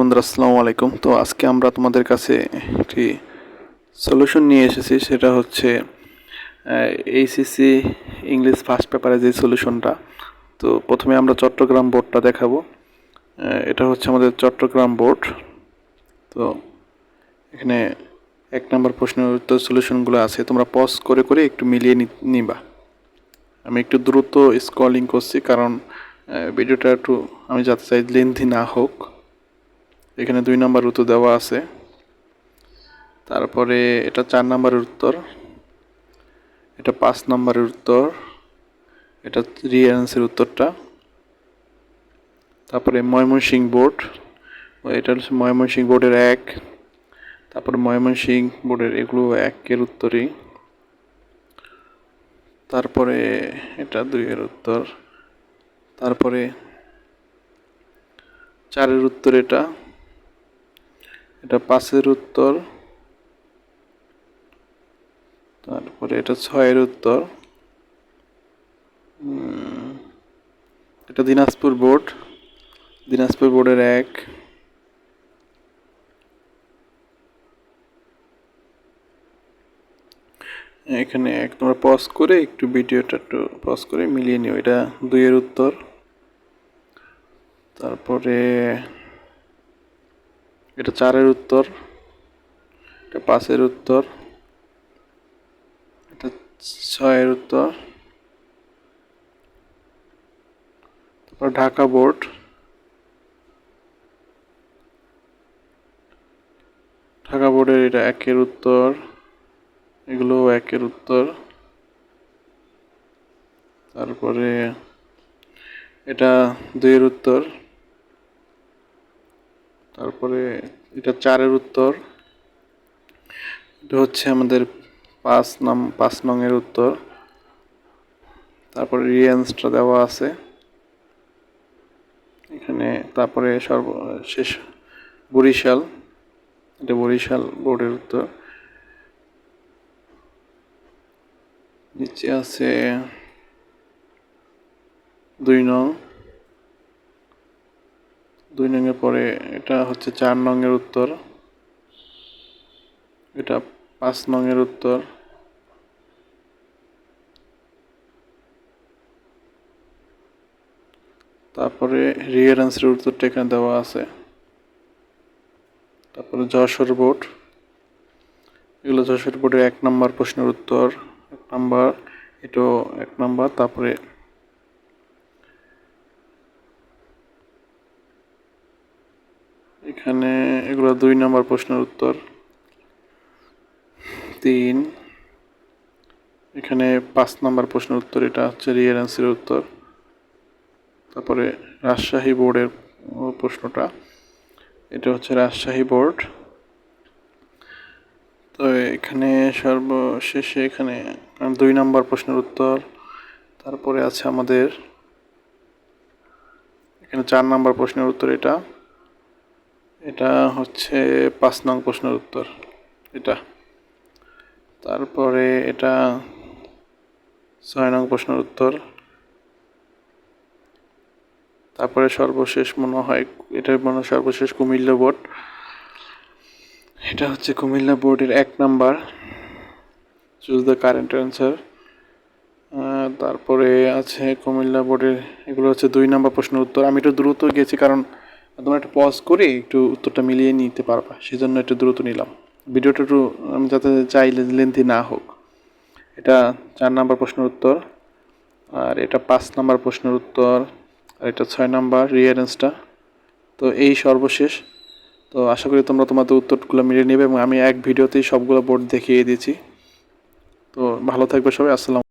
বন্ধুরা, আসসালামু আলাইকুম। তো আজকে আমরা তোমাদের কাছে একটি সলিউশন নিয়ে এসেছি। সেটা হচ্ছে এইচএসসি ইংলিশ ফার্স্ট পেপারে যে সলিউশনটা। তো প্রথমে আমরা চট্টগ্রাম বোর্ডটা দেখাবো। এটা হচ্ছে আমাদের চট্টগ্রাম বোর্ড। তো এখানে 1 নম্বর প্রশ্নের উত্তর সলিউশনগুলো আছে, তোমরা পজ করে করে একটু মিলিয়ে নিবা। আমি একটু দ্রুত স্ক্রলিং করছি কারণ ভিডিওটা একটু আমি যাতে চাই লেন্থি না হোক। এখানে 2 নম্বর উত্তর দেওয়া আছে। তারপরে এটা 4 নম্বরের উত্তর, এটা 5 নম্বরের উত্তর, এটা রিয়ারেন্সের উত্তরটা। তারপরে ময়মনসিংহ বোর্ড, এটা হচ্ছে ময়মনসিংহ বোর্ডের 1। তারপরে ময়মনসিংহ বোর্ডের এগুলো 1-এর উত্তরই। তারপরে এটা 2-এর উত্তর। তারপরে 4-এর উত্তর, এটা 5-এর উত্তর। তারপরে এটা 6-এর উত্তর। এটা দিনাজপুর বোর্ডের 1। এখানে তোমরা পজ করে একটু ভিডিওটা একটু পজ করে মিলিয়ে নিও। এটা 2-এর উত্তর। তারপরে এটা 4-এর উত্তর, এটা 5-এর উত্তর, এটা 6-এর উত্তর। তারপর ঢাকা বোর্ডের এটা 1-এর উত্তর, এগুলো 1-এর উত্তর। তারপরে এটা 2-এর উত্তর। তারপরে এটা 4-এর উত্তর। এটা হচ্ছে আমাদের 5 নং-এর উত্তর। তারপরে রিয়ারেন্সটা দেওয়া আছে এখানে। তারপরে সর্বশেষ বরিশাল, এটা বরিশাল বোর্ডের উত্তর। নিচে আছে 2 নং-এর পরে এটা হচ্ছে 4 নং-এর উত্তর, এটা 5 নং-এর উত্তর। তারপরে রিয়ারেন্সের উত্তরটা এখানে দেওয়া আছে। তারপরে যশোর বোর্ড, এগুলো যশোর বোর্ডের 1 নম্বর প্রশ্নের উত্তর, 1 নম্বর, এটাও 1 নম্বর। তারপরে এখানে এগুলো 2 নম্বর প্রশ্নের উত্তর, 3। এখানে 5 নম্বর প্রশ্নের উত্তর, এটা হচ্ছে রিয়ারেন্সের উত্তর। তারপরে রাজশাহী বোর্ডের প্রশ্নটা, এটা হচ্ছে রাজশাহী বোর্ড। তো এখানে সর্বশেষে এখানে 2 নম্বর প্রশ্নের উত্তর। তারপরে আছে আমাদের এখানে 4 নম্বর প্রশ্নের উত্তর, এটা হচ্ছে 5 নং প্রশ্নের উত্তর এটা। তারপরে এটা 6 নং প্রশ্নের উত্তর। তারপরে সর্বশেষ মনে হয় সর্বশেষ কুমিল্লা বোর্ড, এটা হচ্ছে কুমিল্লা বোর্ডের 1 number, choose the current answer. তারপরে আছে কুমিল্লা বোর্ডের, এগুলো হচ্ছে 2 নম্বর প্রশ্নের উত্তর। আমি একটু দ্রুত গেছি কারণ তোমরা একটু পজ করে একটু উত্তরটা মিলিয়ে নিতে পারবা, সেই জন্য একটু দ্রুত নিলাম ভিডিওটা, একটু আমি যাতে চাই লেন্থি না হোক। এটা 4 নম্বর প্রশ্নের উত্তর, আর এটা 5 নম্বর প্রশ্নের উত্তর, আর এটা 6 নম্বর রিয়ারেন্সটা। তো এই সর্বশেষ। তো আশা করি তোমরা তোমাদের উত্তরগুলো মিলিয়ে নেবে এবং আমি এক ভিডিওতেই সবগুলো বোর্ড দেখিয়ে দিয়েছি। তো ভালো থাকবে সবাই, আসসালাম।